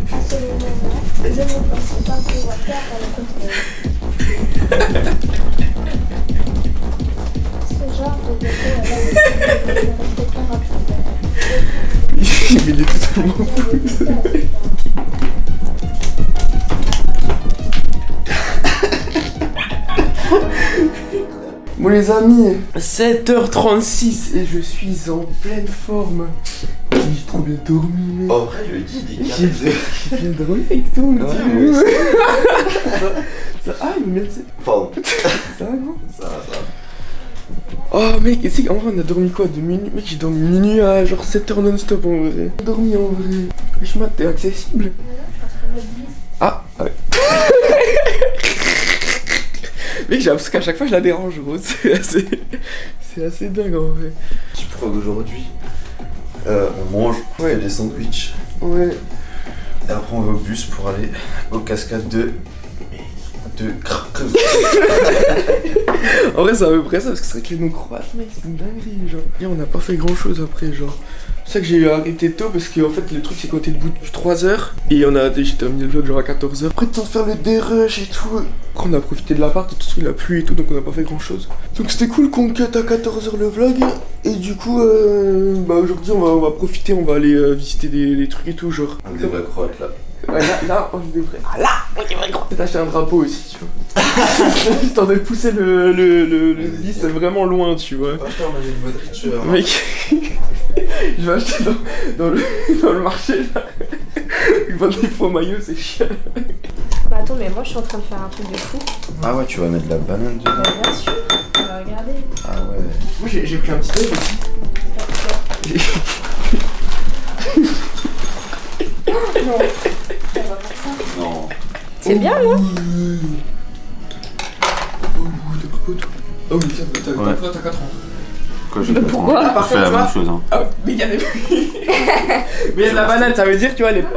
Je ne pense pas pouvoir faire le contraire. Ce genre de défaut est pas rapide. Il est totalement fou. Bon les amis, 7h36 et je suis en pleine forme. J'ai trop bien dormi mec. En vrai je le dis, il est J'ai bien dormi avec toi mon petit. Ah il me met Pardon. ça va gros. Ça va. Oh mec, tu sais qu'en vrai on a dormi quoi de minuit. Mec j'ai dormi minuit à genre 7h non-stop en vrai. J'ai dormi en vrai. Wesh t'es accessible. Ah ouais. Mec, parce qu'à chaque fois je la dérange, gros. C'est assez dingue en vrai. Tu prends aujourd'hui, on mange, on fait des sandwichs. Ouais. Et après on va au bus pour aller aux cascades de En vrai, c'est à peu près ça, parce que c'est vrai que les noms croates, mec, c'est une dinguerie, genre. Et on n'a pas fait grand chose après, genre. C'est ça que j'ai arrêté tôt, parce qu'en fait, le truc, c'est qu'on était debout depuis 3 heures. Et j'ai terminé le vlog genre à 14h. Après, le temps de faire le dérush et tout. Après, on a profité de l'appart et tout ça, la pluie et tout, donc on n'a pas fait grand chose. Donc, c'était cool qu'on cut à 14h le vlog. Et du coup, bah aujourd'hui, on va profiter, on va aller visiter des trucs et tout, genre. des vrais croates là. Ouais, là, on devrait. Ah là, on devrait gros. Peut-être acheter un drapeau aussi, tu vois. Histoire de pousser le lit, c'est vraiment loin, tu vois. Acheter un maillot de Modric. Mec, je vais acheter dans le marché là. Ils vendent des faux maillots, c'est chiant. Bah attends, mais moi je suis en train de faire un truc de fou. Ah ouais, tu vas mettre de la banane dedans. Bah bien sûr, regardez. Ah ouais. Moi j'ai pris un petit œuf aussi. Non, ça va pas ça. Non. C'est bien, non? Oh oui, ça t'as 4 ans. Quoi, je Pourquoi? Par fais la contre, même toi- chose hein. Ah, mais il y a des. Mais il y a de la banane, ça veut dire, tu vois, les. Oui,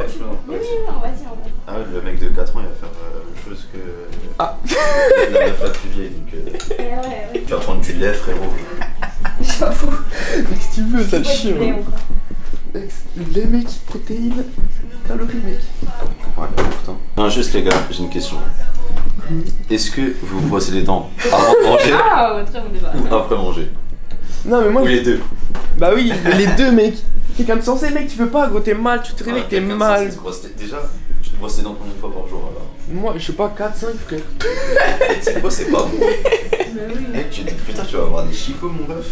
oui, non, vas-y, on va. Ah ouais, le mec de 4 ans il va faire la même chose que Ah. la meuf la plus vieille donc Ouais. tu vas prendre du lait frérot. J'avoue. Mais si tu veux, ça le Ouais, chie. du lait, Hein. encore. Les mecs, protéines, calories, mec. Ouais, pourtant. Non, juste les gars, j'ai une question. Est-ce que vous brossez les dents avant de manger Ah, très bon débat. ou après manger? Non, mais moi. Ou les deux? Bah oui, les deux, mec. Quelqu'un de sensé, mec, tu peux pas, gros, t'es mal, tu te réveilles, t'es quelqu'un de mal. sensé se brosse déjà, tu te brosses les dents combien de fois par jour alors? Moi, je sais pas, 4-5, frère. Tu sais quoi, c'est pas bon. Mais oui. Mec, tu te dis putain, tu vas avoir des chicots, mon ref.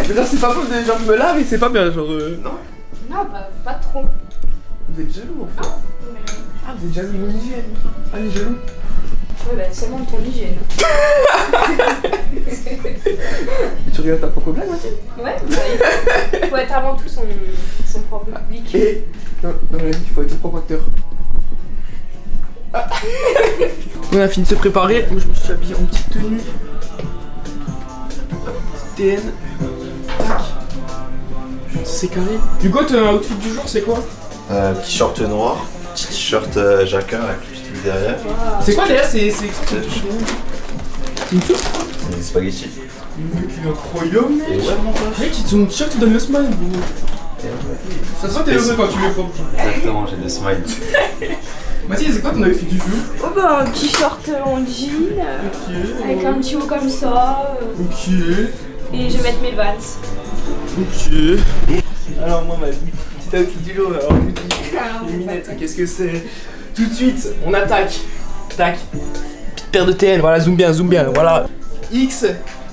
Mais là, c'est pas bon, genre, je me lave et c'est pas bien, genre. Non. Non, bah pas trop. Vous êtes jaloux, en fait. Mais... Ah, vous êtes jaloux de mon hygiène. Ah, les jaloux. Ouais, bah seulement de ton hygiène. Et tu regardes ta propre blague, Mathilde? Ouais, bah, il faut être avant tout son propre public. Et dans la vie, il faut être son propre acteur. Ah. On a fini de se préparer. Moi, je me suis habillé en petite tenue. TN. Tac. C'est carré. Hugo, ton outfit du jour, c'est quoi? T-shirt noir, petit t-shirt jacquard avec le petit truc derrière. C'est quoi d'ailleurs? C'est une soupe? C'est des spaghettis. Mec, il est incroyable, Et mec. ouais, mon ref. Mec, ton t-shirt, il donne le smile, gros. Ça se voit, t'es heureux quand tu le prends. Exactement, j'ai des smiles. Mathilde, c'est quoi ton outfit du jour? Oh bah un t-shirt en jean, avec un petit haut comme ça, Ok. et je vais mettre mes vans. Ok. Alors moi ma petite outfit du jour, alors je vous dis, les lunettes, qu'est-ce que c'est? Tout de suite, on attaque. Tac. Petite paire de TN, voilà, zoom bien, voilà. X,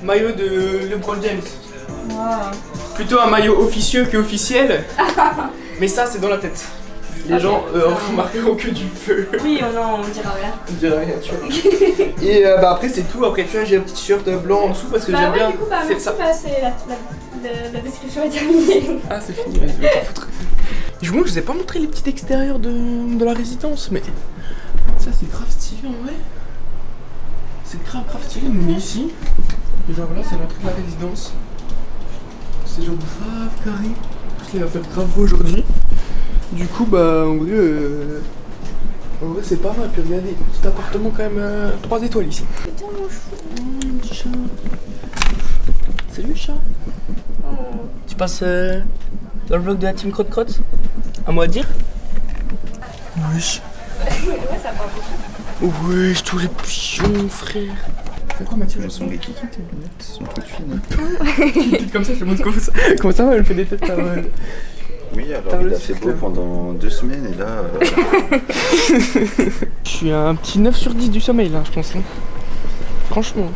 maillot de LeBron James. Wow. Plutôt un maillot officieux que officiel. Mais ça c'est dans la tête. Les gens remarqueront que du feu. Oui, on dira rien. On dirait rien, tu vois. Et bah après c'est tout, après tu vois j'ai un petit t-shirt blanc en dessous parce que Bah j'aime ouais, bien. du coup, bah C'est merci, ça. bah, c'est la description est terminée. Ah c'est fini, vas-y, va t'en foutre. Moi je vous ai pas montré les petits extérieurs de la résidence, mais ça c'est grave stylé en vrai. C'est grave stylé, on est ici. Et genre là c'est l'entrée de la résidence. C'est genre grave carré. Je l'ai fait grave beau aujourd'hui. Du coup bah en vrai c'est pas mal. Puis regardez, petit appartement quand même 3 étoiles ici. Putain, mon chou. Petit chat. Salut chat. Tu passes dans le vlog de la team Crotte Crotte? À moi à dire? Wesh. Ouais, ça part beaucoup. Wesh, tous les pigeons, frère. Fais quoi, Mathieu? Ce sont des kikis, tes lunettes, ce sont toutes fines. Une tête comme ça, je te montre comment ça va, elle fait des têtes. Oui, alors il a fait beau pendant 2 semaines et là. Je suis à un petit 9 sur 10 du sommeil là, je pense. Hein. Franchement.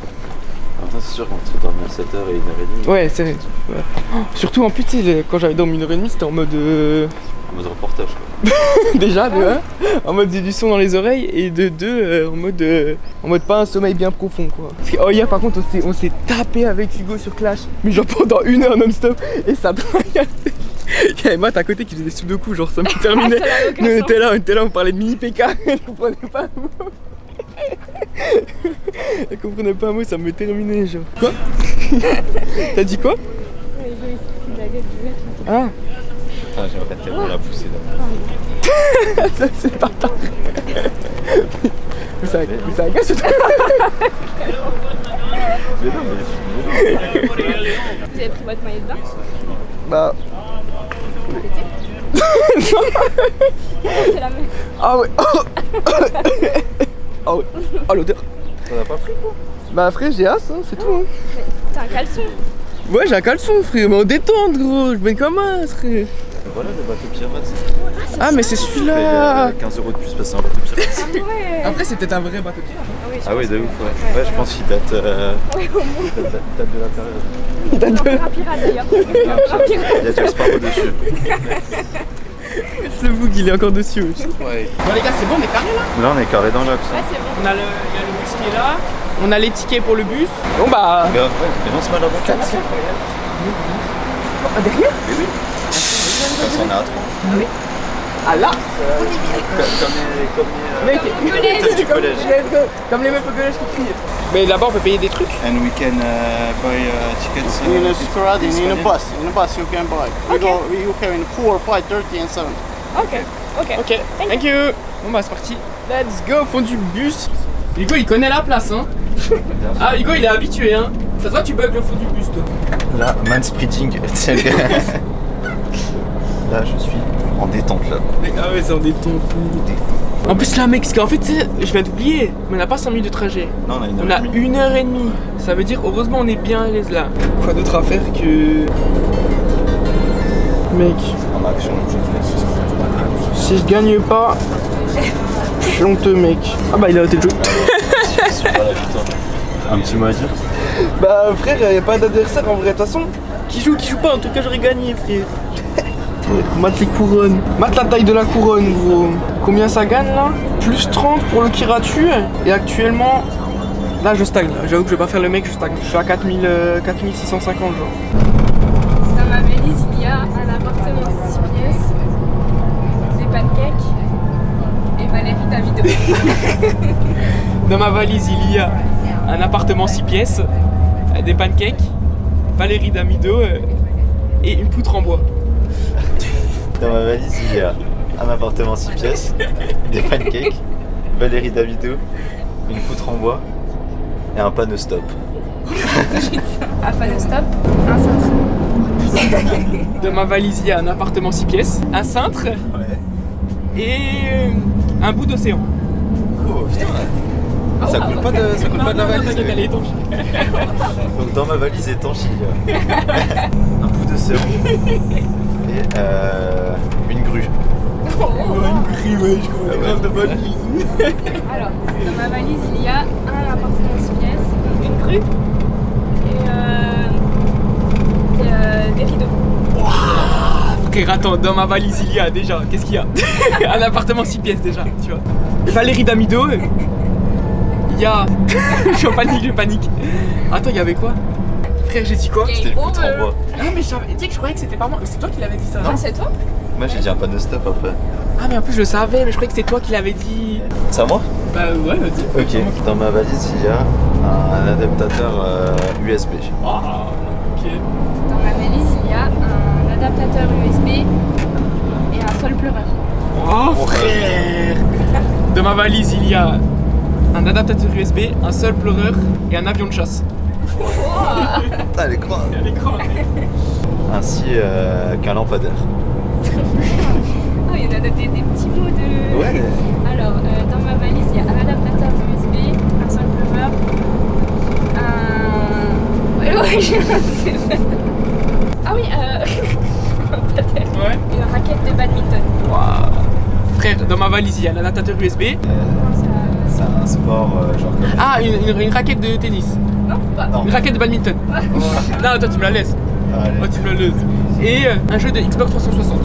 Attends, c'est sûr qu'on te dormir à 7h et 1h30. Ouais, c'est vrai. Ouais. Oh, surtout en plus, quand j'avais dormi 1h30, c'était en mode. En mode reportage quoi. Déjà, de 1, en mode du son dans les oreilles, et de 2, en mode pas un sommeil bien profond quoi. Parce que, oh, hier par contre, on s'est tapé avec Hugo sur Clash, mais genre pendant 1 heure non-stop, et ça travaillait. Il y avait Matt à côté qui faisait des sudoku, genre ça me terminait. Nous on était là, on parlait de mini PK, elle comprenait pas un mot. Elle comprenait pas un mot, ça me terminait genre. Quoi? T'as dit quoi? Ah. Ah, j'aimerais tellement la pousser là. Ça c'est pas tard. Mais ça agace ou Mais non, mais. Vous avez pris votre maillot de bain? Bah. C'est la même. Ah ouais. Ah ouais. Oh l'odeur. T'en as pas pris quoi? Bah frère, j'ai hâte, hein, c'est tout. Hein. T'as un caleçon? Ouais, j'ai un caleçon, frère, mais en détente, gros. Je mets comme un, frère. Voilà le bateau pirate. Ah, mais c'est celui-là. 15 € de plus parce que c'est un bateau pirate. Ah ouais. Après, c'est peut-être un vrai bateau pirate. Ah oui, de ouf, ouais. Ouais, je pense qu'il date. Ouais, au moins. Date de la période. Un pirate d'ailleurs. Un pirate. Il y a Jack Sparrow dessus. Le bug, il est encore dessus. Wesh. Ouais. Bon, les gars, c'est bon, on est carré là. Là, on est carré dans l'axe. Ouais, c'est bon. Il y a le bus qui est là. On a les tickets pour le bus. Bon, bah. Mais ouais, lance mal avant. Ah, derrière? Mais oui. Comme ça, on est à 3. Ah là. Mec, Du collège. comme les meufs au collège qui crient. Mais là-bas, on peut payer des trucs. And we can buy tickets. In a Scaradi, in a bus you can buy. You have in 4, 5, 30 and 7. Ok. Ok, thank you. Bon bah c'est parti. Let's go, fond du bus. Hugo il connaît la place hein. Ah Hugo il est habitué hein. Ça te voit tu bugs le fond du bus toi. Là, man spreading. Là, je suis en détente là. Ah ouais c'est en détente. En plus là mec, parce qu'en fait tu sais, je viens d'oublier, mais on n'a pas 5 minutes de trajet. Non, on a On a 1h30. Ça veut dire heureusement on est bien à l'aise là. Quoi d'autre à faire que... Mec, En action, si je gagne pas, je suis honteux mec. Ah bah il a arrêté le jeu. Un petit mot à dire. Bah frère, y'a pas d'adversaire en vrai, de toute façon. Qui joue pas, en tout cas j'aurais gagné frère. Mate les couronnes. Mate la taille de la couronne gros. Combien ça gagne là? Plus 30 pour le Kiratu. Et actuellement, là je stagne. J'avoue que je vais pas faire le mec, je stagne. Je suis à 4650 genre. Dans ma valise, il y a un appartement 6 pièces, des pancakes et Valérie Davido. Dans ma valise il y a un appartement 6 pièces, des pancakes, Valérie Damido et une poutre en bois. Dans ma valise, il y a un appartement 6 pièces, des pancakes, Valérie Davido, une poutre en bois et un panneau stop. Un panneau stop, un cintre. Dans ma valise il y a un appartement 6 pièces, un cintre Ouais. et un bout d'océan. Oh putain. Ça coule pas de la valise. T'inquiète, elle est étanche. Donc dans ma valise étanche, il y a un bout d'océan et une grue. Une grue, ouais, je crois. Grave de valise. Alors, dans ma valise, il y a un appartement 6 pièces, une crue et des rideaux. Frère, attends, dans ma valise il y a déjà, qu'est-ce qu'il y a? Un appartement 6 pièces déjà, tu vois. Valérie Damido, il y a... je panique. Attends, il y avait quoi? Frère, j'ai dit quoi? C'était une poutre en bois. Ah mais tu sais que je croyais que c'était pas moi, c'est toi qui l'avais dit ça. Ah, c'est toi? Moi j'ai dit un panneau stop après. Ah mais en plus je le savais, mais je croyais que c'était toi qui l'avais dit. C'est à moi? Bah ouais, vas-y. Ok. Dans ma valise, il y a un adaptateur USB. Ah, ok. Dans ma valise, il y a un adaptateur USB et un sol pleureur. Oh frère. Dans ma valise il y a un adaptateur USB, un seul pleureur et un avion de chasse. Putain, elle est grande. À l'écran. Ainsi qu'un lampadaire. Oh, il y en a des petits mots de... Ouais, Dans ma valise, il y a un adaptateur USB. C'est un sport genre comme. Ah, une raquette de tennis. Non, pas. Non. Une raquette de badminton. Non, toi tu me la laisses. Allez. Oh, tu me la laisses. Et un jeu de Xbox 360.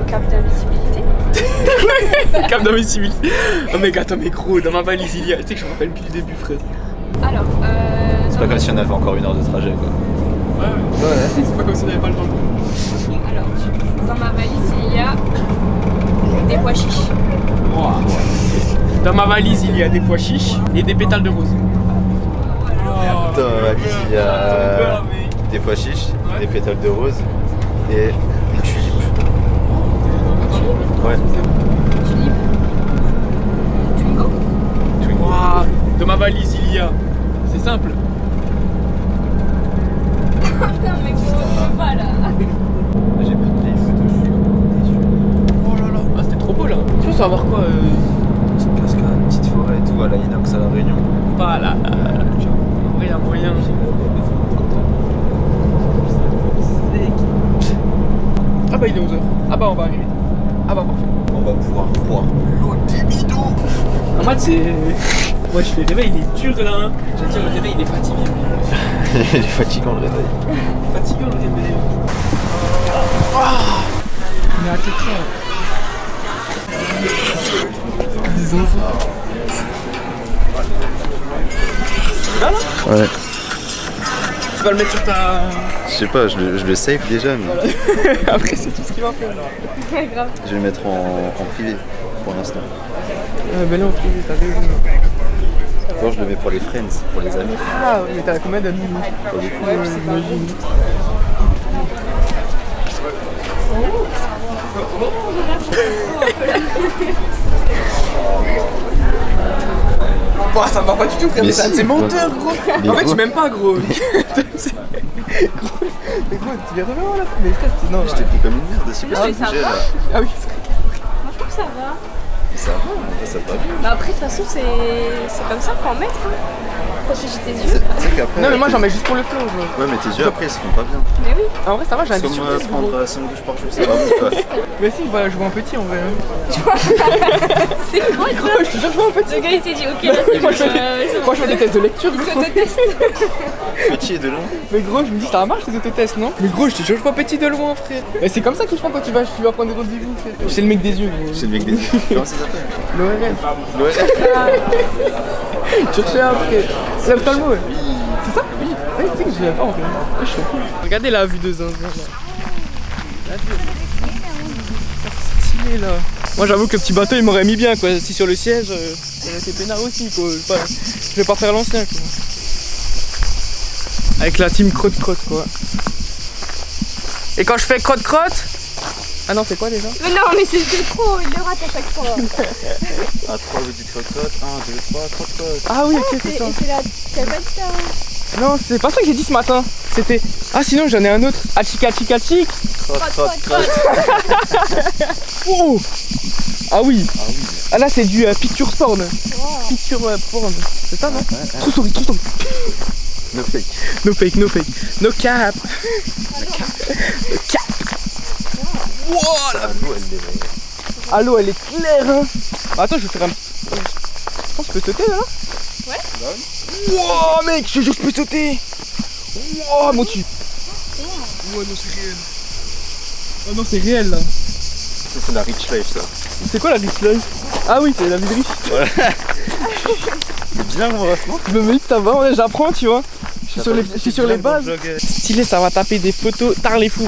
Cap d'invisibilité. Cap d'invisibilité. Oh mec, attends, mais gros, dans ma valise, il y a. Tu sais que je me rappelle plus du début, frère. Alors, C'est pas comme si on avait encore 1 heure de trajet quoi. Ouais. C'est pas comme si on n'avait pas le temps. Alors, dans ma valise, il y a des pois chiches. Wow. Dans ma valise, il y a des pois chiches et des pétales de rose. Dans ma valise, il y a des pois chiches, des pétales de rose et une tulipe. Ouais. Twingo. Wow. Dans ma valise, il y a. C'est simple. Putain, mais gros, je peux pas là. J'ai pris des photos, je suis déçu. Oh là là. Ah, c'était trop beau là. Tu penses avoir quoi Petite cascade, petite forêt et tout à la Inox à la Réunion. Pas là. En vrai, y a moyen. Ah bah il est 11h. Ah bah on va arriver. Ah bah parfait. On va pouvoir boire l'eau des bidons. En mode c'est... Moi je le réveil il est dur là. J'allais dire le réveil il est fatigué. Il est fatigant le réveil. Fatiguant le réveil. On est à quelqu'un. Disons ça. Là là. Ouais. Tu vas le mettre sur ta... Je sais pas, je le save déjà mais Après c'est tout ce qu'il va faire. Ouais, grave. je vais le mettre en privé pour l'instant. Ben non, t'as raison. D'abord je le mets pour les friends, pour les amis. Ah mais t'as combien d'amis? Pour les coups. Ouais, je sais pas. Imagine. Bon, ça va pas du tout, frère, Mais mais si, c'est menteur, gros. Mais En fait, gros. tu m'aimes pas, gros. Mais gros, tu viens de voir là. Mais frère, non. Je t'ai pris comme une merde, c'est Non, pas mais ça bouger va. là. Ah oui, Moi, je trouve que ça va. Ça va, ça va bien. Bah après, de toute façon, c'est comme ça, faut en mettre. Hein. Protéger tes yeux. C'est qu'après. non, mais moi j'en mets juste pour le flow. Genre. Ouais, mais tes yeux après ils se font pas bien. Mais oui. En vrai, ça va, j'ai un Comme 10 sur 10. Gros. prendre 5 douches par jour, ça va ou pas? Mais si, voilà, je vois un petit en vrai. Hein. C'est quoi ça? Gros, je te jure, je vois un petit. Le gars, il s'est dit, ok, là, c'est Moi, bon. je fais des tests de lecture, Il gros. s'autoteste. Petit et de long. Mais gros, je me dis, ça marche les autotests, non? Mais gros, je te jure, je vois petit de loin, frère. Mais c'est comme ça qu'ils font quand tu vas prendre des rendez-vous, frère. C'est le mec des yeux, gros. C'est le mec des. Comment ça s'appelle? L'ORL. Ouais. Tu recherches après. Lève-toi le mot, ouais. C'est ça? Oui. Oui, tu sais que je viens pas en fait. Je suis cool. Regardez la vue de Zinzin là. La vue. C'est stylé là. Moi j'avoue que le petit bateau il m'aurait mis bien quoi. Si sur le siège, j'aurais été peinard aussi quoi. Je vais pas faire l'ancien quoi. Avec la team crotte-crotte quoi. Et quand je fais crotte-crotte. Ah non, c'est quoi déjà? Mais non, mais c'était trop, il le rate à chaque fois. À 3 vous dites crotte-crotte, 1, 2, 3, crotte-crotte. Ah oui, ok, c'est ça. Et c'est là, t'as pas dit ça? Non, c'est pas ça que j'ai dit ce matin. C'était. Ah, sinon j'en ai un autre. Achikachikachik. Crotte-crotte-crotte. Oh. Ah oui. Ah là, c'est du picture porn. Picture porn. C'est ça, non? True story, true story. No fake. No fake, no fake. No cap. No cap. Wow, la... L'eau elle est. Ah, l'eau, elle est claire, hein. Attends, je vais faire un. Je pense que je peux sauter là? Ouais. Wow, mec, je te jure, je peux sauter. Wow, mon cul. Ouais, non, c'est réel. Oh non, c'est réel là. Ça c'est la rich life ça. C'est quoi la rich life? Ah oui, c'est la vie de riche. C'est bien mon ref, non? Je me dis que ça va, ouais, j'apprends, tu vois. Je suis sur les bases. Stylé, ça va taper des photos tard les fous.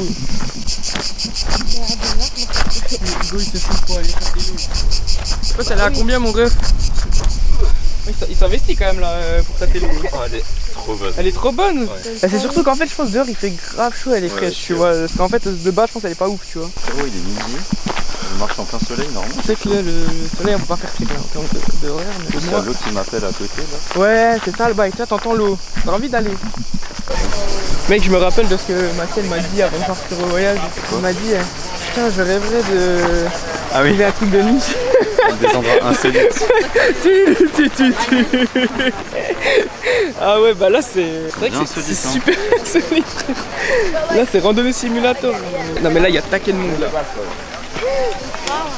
Hugo, il se fout pour aller faire des loups. Je sais pas, ça allait à combien mon ref? Il s'investit quand même là pour ta télé. Oh, elle est trop bonne. Elle est trop bonne. Ouais. C'est surtout qu'en fait, je pense dehors il fait grave chaud, elle est Ouais, fraîche, c'est tu vois. Parce qu'en fait, de base, je pense qu'elle est pas ouf, tu vois. Frérot, il est midi. On marche en plein soleil normalement. Tu sais que là, le soleil, on peut pas faire très bien en termes d'horaire. Mais Il y a moi... l'eau qui m'appelle à côté là. Ouais, c'est ça le bail. Tu vois, t'entends l'eau. T'as envie d'aller. Mec, je me rappelle de ce que Mathieu m'a dit avant de partir au voyage. Il m'a dit, putain, je rêverais de. Ah oui. Il y a un truc de nuit. Des endroits insolites. Ah ouais, bah là c'est vrai que Bien c'est insolite, hein. super insolite. Là c'est randonnée simulator. Non mais là il y a taquet de monde là.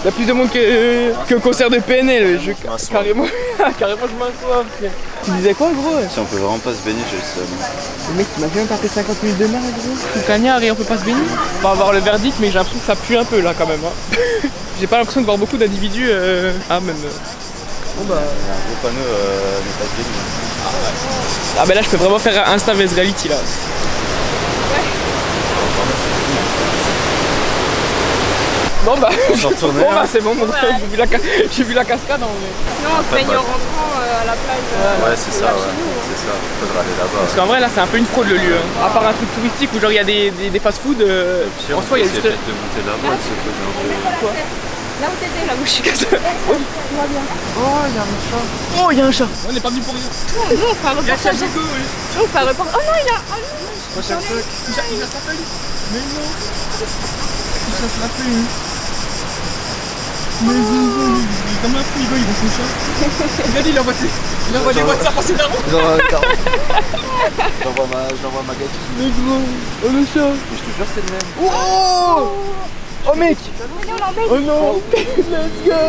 Il y a plus de monde que concert de PNL. Carrément, carrément je m'assois. Tu disais quoi gros? Si on peut vraiment pas se baigner, j'ai le seum. Le mec t'imagines t'as fait 50 minutes de mer gros. Tout cagnard et on peut pas se baigner. On va avoir le verdict mais j'ai l'impression que ça pue un peu là quand même. Hein. J'ai pas l'impression de voir beaucoup d'individus. Ah même. Bon bah. Il y a un gros panneau ne pas se baigner. Ah bah là je peux vraiment faire un Insta vs Reality là. Bon bah, bon, bah c'est bon, j'ai vu la cascade en vrai. Sinon on se baigne en rentrant à la plage. Ouais c'est ça, c'est ça, faudra aller là-bas. Parce qu'en vrai là c'est un peu une fraude le lieu. Hein. À part un truc touristique où genre il y a des fast-food, en soi il y a juste... peut-être de monter là-bas, de se poser un peu. Quoi? Là où t'étais, là où je suis cassée. Oh il y a un chat. Oh il y a un chat. On n'est pas venu pour rien. Nous on fait un reportage. Nous on fait un reportage. Oh non il a... Il chasse la feuille. Mais non. Il chasse la feuille. Mais Zouzou, il est comme un fou, il veut son chat. Regarde, il envoie des WhatsApp passer la route. J'envoie ma gâchette. Mais gros, oh le chat. Mais je te jure c'est le même. Oh oh mec. Oh non. Let's go.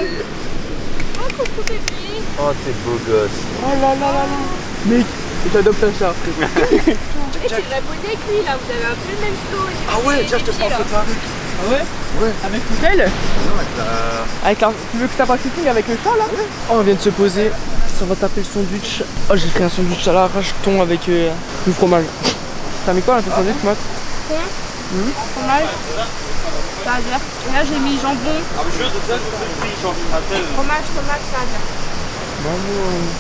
Oh coucou bébé. Oh t'es beau gosse. Oh là là là là. Mec, j'adopte un chat. Et tu devrais poser avec lui là, vous avez un peu le même flow. Ah ouais, tiens je te prends en photo avec. Ah ouais? Ouais. Avec l'hôtel? Non avec la... Tu veux que t'as pas de shooting avec le chat là? Ouais. Oh on vient de se poser, ça va taper le sandwich. Oh j'ai fait un sandwich à l'arrache thon avec du fromage. T'as mis quoi là ton sandwich Matt? Thon, fromage, ça veut dire. Et là j'ai mis jambon. Fromage, tomate, ça veut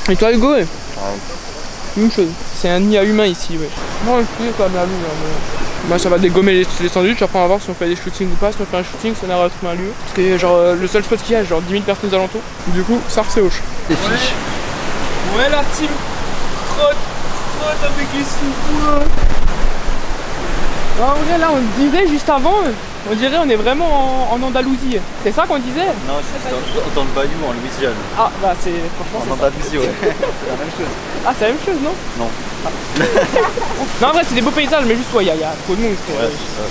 dire. Et toi Hugo? Une chose, c'est un nid à humain ici ouais. Non c'est quand même la lune mais... Bah ça va dégommer les sandwichs, après on va voir si on fait des shootings ou pas. Si on fait un shooting ça n'aura trouvé un lieu. Parce que genre le seul spot qu'il y a genre 10 000 personnes aux alentours. Du coup ça c'est hoche. Les fiches. Ouais la team trotte avec les sous. En vrai là on disait juste avant, on dirait on est vraiment en Andalousie. C'est ça qu'on disait? Non je suis dans le Bayou en Louisiane. Ah bah c'est franchement en Andalousie ouais. C'est la même chose. Ah c'est la même chose non? Non. Non en vrai c'est des beaux paysages mais juste ouais il y a trop de monde. Ouais c'est ça.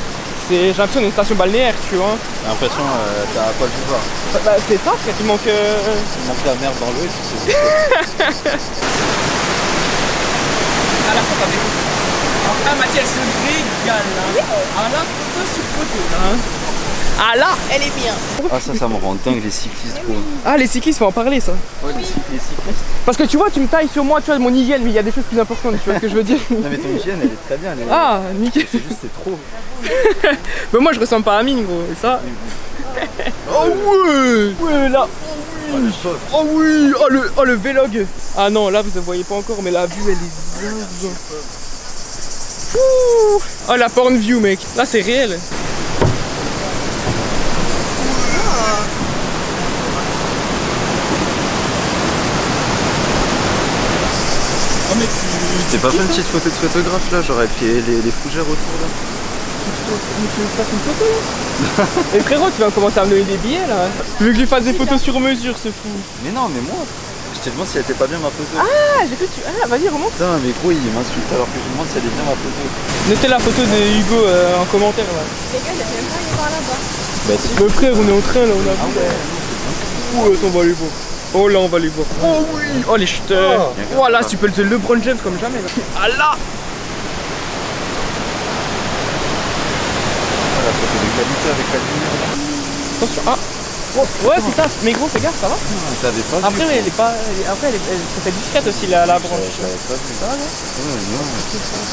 J'ai l'impression d'une station balnéaire tu vois. J'ai l'impression t'as pas le voir. Bah c'est ça frère, il manque... Il manque la merde dans l'eau et tu sais. Ah là ça va bien. Ah Mathieu elle se régale là. Ah là photo sur photo là. Ah là elle est bien. Ah ça me rend dingue les cyclistes quoi. Ah les cyclistes faut en parler ça. Ouais les cyclistes. Parce que tu vois tu me tailles sur moi tu vois mon hygiène mais il y a des choses plus importantes tu vois ce que je veux dire. Non mais ton hygiène elle est très bien. Ah nickel. C'est juste c'est trop. Mais moi je ressemble pas à Amine gros et ça. Oh ouais. Ouais là. Oh oui. Oh le vlog. Ah non là vous ne voyez pas encore mais la vue elle est zinzin. Oh la porn view mec. Là c'est réel. T'es pas fait une petite photo de photographe là, genre avec les fougères autour là? Tu veux que je fasse une photo là? Et frérot tu vas commencer à me donner des billets là. Tu veux que je lui fasse des photos sur mesure ce fou? Mais non mais moi je te demande si elle était pas bien ma photo. Ah j'ai cru que tu... Ah vas-y remonte. Putain mais gros il m'insulte alors que je lui demande si elle est bien ma photo. Notez la photo de Hugo en commentaire là. Les gars j'aime même pas aller voir là-bas. Bah si. Mais frère on est en train là on a vu. Ah ouais. Oh attends on va aller voir. Oh là on va aller voir. Oh oui. Oh les shooters. Oh là tu peux le LeBron James comme jamais là. Ah là. Ah, la photo de qualité avec la lumière là. Attention. Ah. Oh, ouais putain mais gros fais gaffe ça va. T'avais pas Après vu. elle est pas. Après elle se fait discrète aussi la branche. Je l'avais pas vu. Ça va non? Non.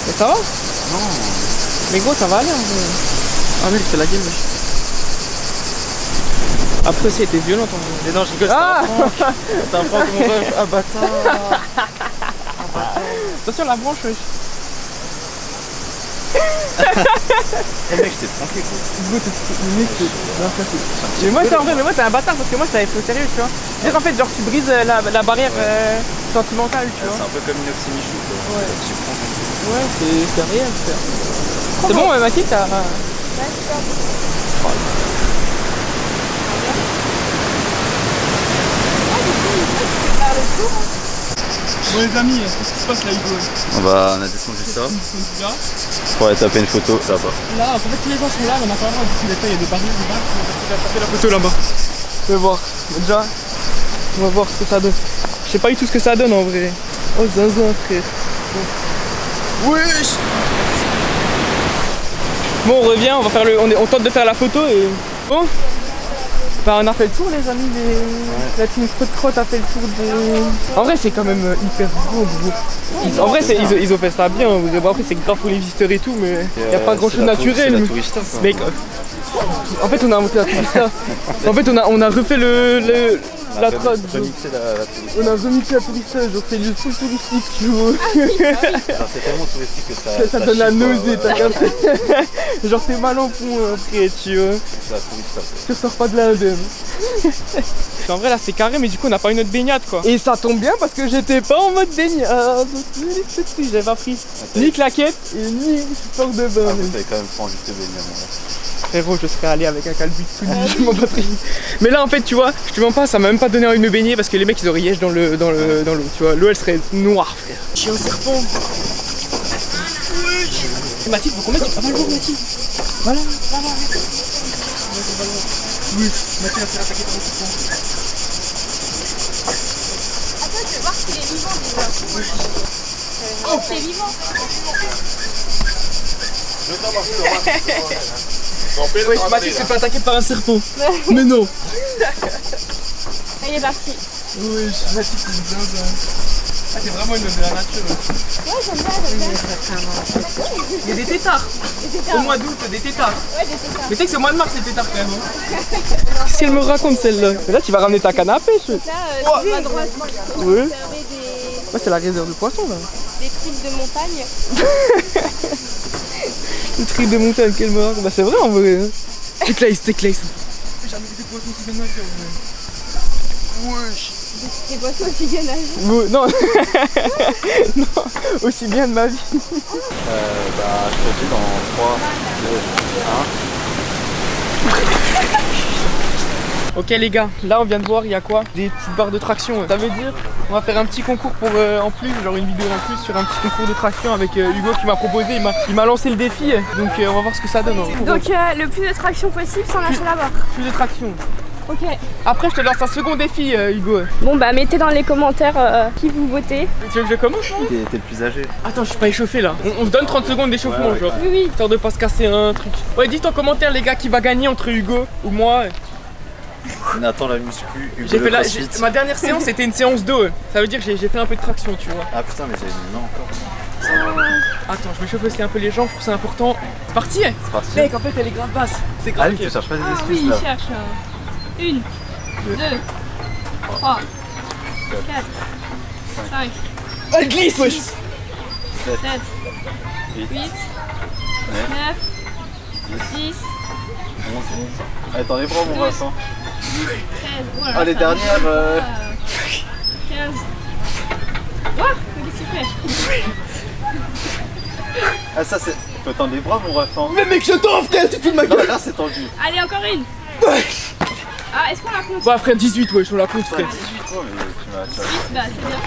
Mais ça va? Non. Mais gros ça va aller en vrai. Ah mais il fait la game. Après aussi elle était violente en vrai. Mais non je rigole, c'est un franc mon rêve. Ah bâtard. Attention la branche wesh. Eh mec je t'ai pranké quoi. Hugo mais moi c'est en vrai mais moi t'es un bâtard parce que moi je t'avais pris au sérieux tu vois. C'est-à-dire en fait genre tu brises la barrière sentimentale tu vois. C'est un peu comme Inox et Michou quoi. Ouais. Tu prends. Ouais c'est réel frère. C'est bon Mathilde t'as... Ouais super bon. Ah du coup tu peux faire le tour hein. Bon les amis, qu'est-ce qui se passe là Hugo? On a descendu ça pour aller taper une photo là-bas. Là, en fait tous les gens sont là, mais on n'a pas le droit du coup, il y a des barrières là-bas, on va taper la photo là-bas. On va voir, déjà, on va voir ce que ça donne. Je sais pas du tout ce que ça donne en vrai. Oh zinzin frère. Bon. Wesh. Bon on revient, on va faire on tente de faire la photo et... Bon. Bah on a fait le tour les amis, la team Crotte a fait le tour de... En vrai c'est quand même hyper beau gros. En vrai ils ont fait ça bien, bon, après c'est grave pour les visiteurs et tout mais il n'y a pas grand chose naturel. Mais en fait on a monté la tourista. En fait on a refait la trad. On a remixé la tourista, genre c'est le full touristique tu vois. C'est tellement touristique que ça donne la nausée, t'as capté. Genre t'es mal en fond après tu vois. Tu ressors pas de l'indemne. En vrai là c'est carré mais du coup on n'a pas eu notre baignade quoi. Et ça tombe bien parce que j'étais pas en mode baignade. J'avais pas pris ni claquette et ni sport de bain. Ah vous t'avais quand même pas envie de te baigner moi. Frérot je serais allé avec un calbut tout nu, mon batterie. Mais là en fait tu vois, je te mens pas, ça m'a même pas donné envie de me baigner parce que les mecs ils auraient yèche dans l'eau, tu vois, l'eau elle serait noire frère. Chien serpent. Mathilde, faut qu'on mette, ah va le voir Mathilde. Voilà, là-bas. Oui, Mathilde elle s'est attaquée par un serpent. Attends, je vais voir s'il est vivant déjà. Oh, c'est vivant. Ouais, Mathilde s'est fait attaquer par un serpent. Mais non. Il est parti. Oui, Mathilde c'est une zinzin. Ah, c'est vraiment une de la nature. Ouais, j'aime bien. Il y a des tétards. Au mois d'août, des tétards. Ouais, des tétards. Mais tu sais que c'est au mois de mars les tétards quand même. Qu'est-ce qu'elle me raconte celle-là? Là, tu vas ramener ta canne à pêche. Là, tu vas à droite. Oui. Ouais, c'est la réserve de poissons là. des tripes de montagne. Le trip de montagne, qu'elle me raconte. Bah, c'est vrai en vrai. C'est classe. J'ai jamais vu des poissons aussi bien nager en vrai. Wesh. Des poissons aussi bien nagés. Non. Non, aussi bien de ma vie. Bah je te dis dans 3, 2, 1. Ok les gars, là on vient de voir il y a quoi? Des petites barres de traction. Ça veut dire on va faire un petit concours pour en plus, genre une vidéo en plus sur un petit concours de traction avec Hugo qui m'a proposé, il m'a lancé le défi. Donc on va voir ce que ça donne. Donc le plus de traction possible sans lâcher la barre. Plus de traction. Ok. Après je te lance un second défi Hugo. Bon bah mettez dans les commentaires qui vous votez. Tu veux que je commence? T'es le plus âgé. Attends, je suis pas échauffé là. On se donne 30 secondes d'échauffement genre. Oui oui. Histoire de pas se casser un truc. Ouais, dites en commentaire les gars qui va gagner entre Hugo ou moi. Nathan la muscu, Hugo J'ai fait le crossfit. ma dernière séance c'était une séance d'eau. Ça veut dire que j'ai fait un peu de traction tu vois. Ah putain mais j'ai une main encore. Attends, je vais chauffer aussi un peu les jambes, je trouve que c'est important. C'est parti. C'est parti. Mec, en fait elle est grave basse. C'est grave. Allez, tu cherches pas des Ah excuses oui, là. il cherche. 1, 2, 3, 4, 5, Elle glisse wesh. 7, 8, 9, 10, 11. Allez, t'en es bras mon Vincent. 13, Ah les dernières 15. Quoi? Qu'est-ce qu'il fait? Ah ça c'est... Faut tendre les bras mon Vincent. Mais mec, je t'en frère, tu te fous de ma Non gueule. là c'est tendu. Allez, encore une. Ah, est-ce qu'on la compte? Bah frère, 18 wesh, on la compte frère. 18 fois mais tu m'as... Bah, c'est bien.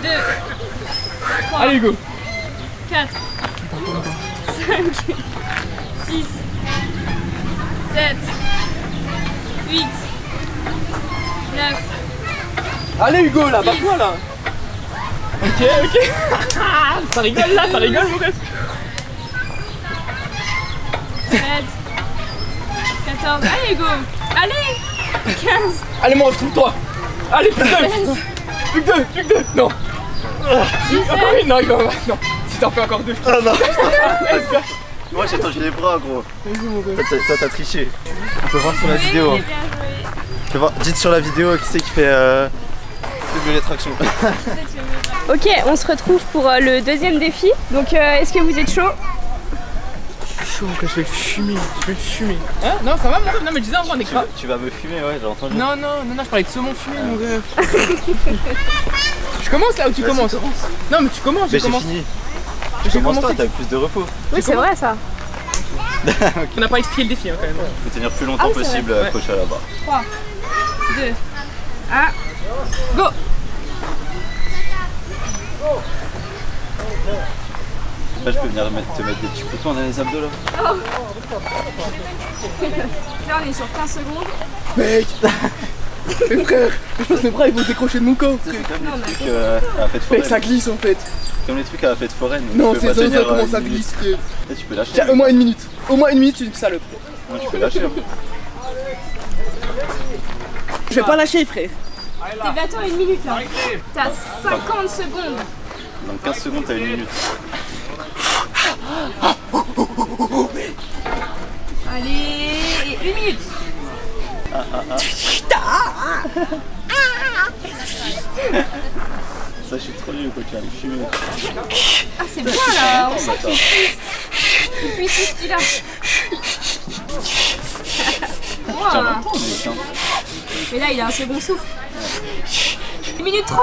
2, 3, Allez Hugo. 4, 5, 6, 7, 8, 9, Allez Hugo là, bats-toi là. Ok. Ça rigole là, ça rigole mon rêve. 13, 14, allez Hugo. Allez. 15, Allez mon rêve, trouve-toi. Allez, plus que deux. Plus que deux. Non. 17. Encore une, non, il va. Non. Si t'en fais encore deux. Ah non. Let's go. Moi j'ai tendu les bras gros. Vas-y mon rêve. Toi t'as triché. On peut voir sur la Oui, vidéo. c'est bien joué. Tu peux voir, dites sur la vidéo qui c'est qui fait les tractions. Ok, on se retrouve pour le deuxième défi. Donc, est-ce que vous êtes chaud? Je suis chaud, je vais le fumer. Hein? Non, ça va mon rêve? Non, mais je disais en vrai, on est grave. Tu vas me fumer, ouais, j'ai entendu. Non, je parlais de saumon fumé mon rêve. Je commence là ou tu commences? Non, mais tu commences, Mais je j'ai commence. fini. J'ai Commence toi, commencé. t'as plus de repos. Oui, c'est vrai ça. On n'a pas expliqué le défi hein, quand même. Faut tenir plus longtemps Ah oui, c'est possible vrai. accroché à la barre. 3, 2, 1. Go. Là, je peux venir te mettre des petits coups de poing dans les abdos là. Oh. Là, on est sur 15 secondes. Mec. Mais frère, je pense que mes bras ils vont se décrocher de mon corps. C'est Frère. comme Non, les mais trucs à la fête Mec, foraine. ça glisse en fait. Comme les trucs à la fête foraine. Non, Tu peux c'est pas ça, tenir, comment ça une minute. glisse, frère. Là, tu peux lâcher. Tiens, au moins une minute. Au moins une minute, tu es une salope. Non, tu peux lâcher. Hein. Je vais pas lâcher, frère. T'es bientôt à 1 minute là. T'as 50 secondes. Dans 15 secondes, t'as 1 minute. Allez, et 1 minute. Ça, je suis trop nul quoi, tu vas me fumer. Ah, c'est bien là. On sent qu'il puisse tout ce qu'il a. Tiens, Wow. longtemps, mais tiens. Mais là, il a un second souffle. 1 minute 30.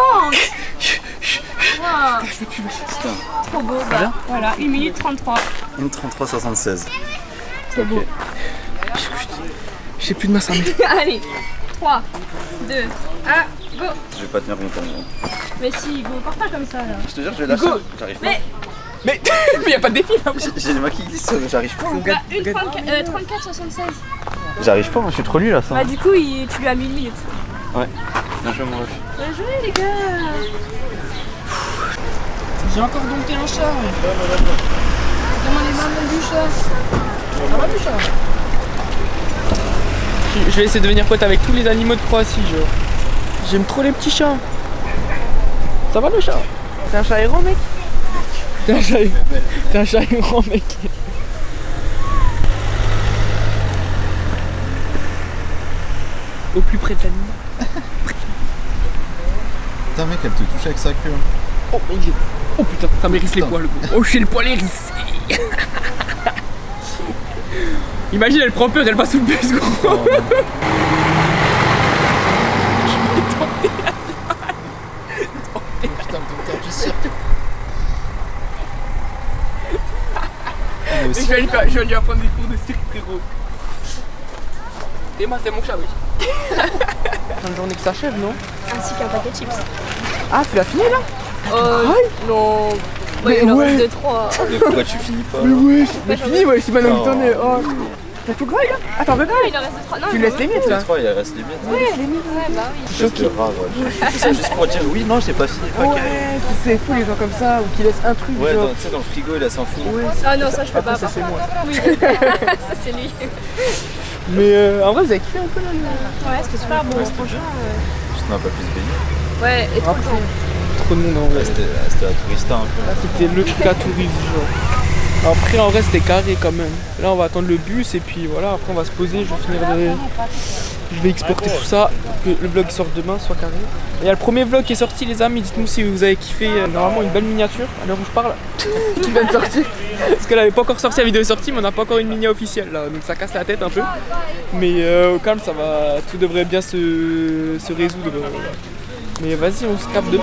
Wow. Putain. Trop beau. Bah, voilà, 1 minute 33. 1:33:76. C'est beau. J'ai plus de masse à mettre. Allez, 3, 2, 1, go. Je vais pas tenir longtemps. Moi. Mais si, go, pars pas comme ça là. Je te jure, je vais lâcher. Go. J'arrive pas. Mais, Mais y a pas de défi là. J'ai les mains qui glissent, j'arrive pas. bah, 34, 76. J'arrive pas, moi, je suis trop nul à ça. Bah, du coup, tu lui as mis 1 minute. Ouais. Bien joué, mon ref. Bien joué, les gars. J'ai encore dompté un chat. Demandez maman du chat. Ça va du chat? Je vais essayer de devenir pote avec tous les animaux de Croatie, genre. J'aime trop les petits chats. Ça va le chat? T'es un chat errant, mec? T'es un chat errant, mec. Au plus près de l'animal. Putain, mec, elle te touche avec sa queue. Oh, oh putain, ça m'érisse les poils. Oh, j'ai le poil hérissé. Imagine, elle prend peur, elle va sous le bus, gros. Oh, putain, t'es un cirque. Et je vais lui apprendre des cours de cirque, frérot. Théma, c'est mon chat, oui. Fin de journée que s'achève, non? Ainsi qu'un paquet de chips. Ah, tu l'as fini là? Non. Mais il en ouais. reste 2, 3. Mais pourquoi tu finis pas Mais là ouais, mais fini, ouais, c'est maintenant Oh. que t'en es. Oh. T'as tout graille là? Attends, bébé. Il en reste 2, 3. Non, Tu laisses les miettes Les là? 3, il reste les miettes. Ouais, bah oui. Je te rare, ouais. Je fais ça juste pour dire oui, non, j'ai pas fini. Pas carré. Ouais, c'est fou les gens comme ça, ou qui laissent un truc, Ouais, genre. tu sais, dans le frigo, il a s'en fout. Ouais, Ah non, ça je peux après, pas. ça c'est moi. Oui, ça c'est lui. Mais en vrai, vous avez kiffé un peu là? Ouais, c'était super bon. Franchement. Juste, on n'a pas pu se baigner. Ouais, et trop de gens. Trop de monde en vrai. C'était la tourista un peu. Là, c'était le truc à tourisme, genre. Après, en vrai, c'était carré quand même. Là, on va attendre le bus et puis voilà, après, on va se poser. Je vais exporter tout ça, que le vlog sorte demain, soit carré. Et il y a le premier vlog qui est sorti, les amis. Dites-nous si vous avez kiffé. Normalement, une belle miniature à l'heure où je parle qui vient de sortir. Parce qu'elle n'avait pas encore sorti, la vidéo est sortie, mais on n'a pas encore une mini officielle là. Donc ça casse la tête un peu. Mais au calme, ça va. Tout devrait bien se résoudre. Mais vas-y, on se capte demain.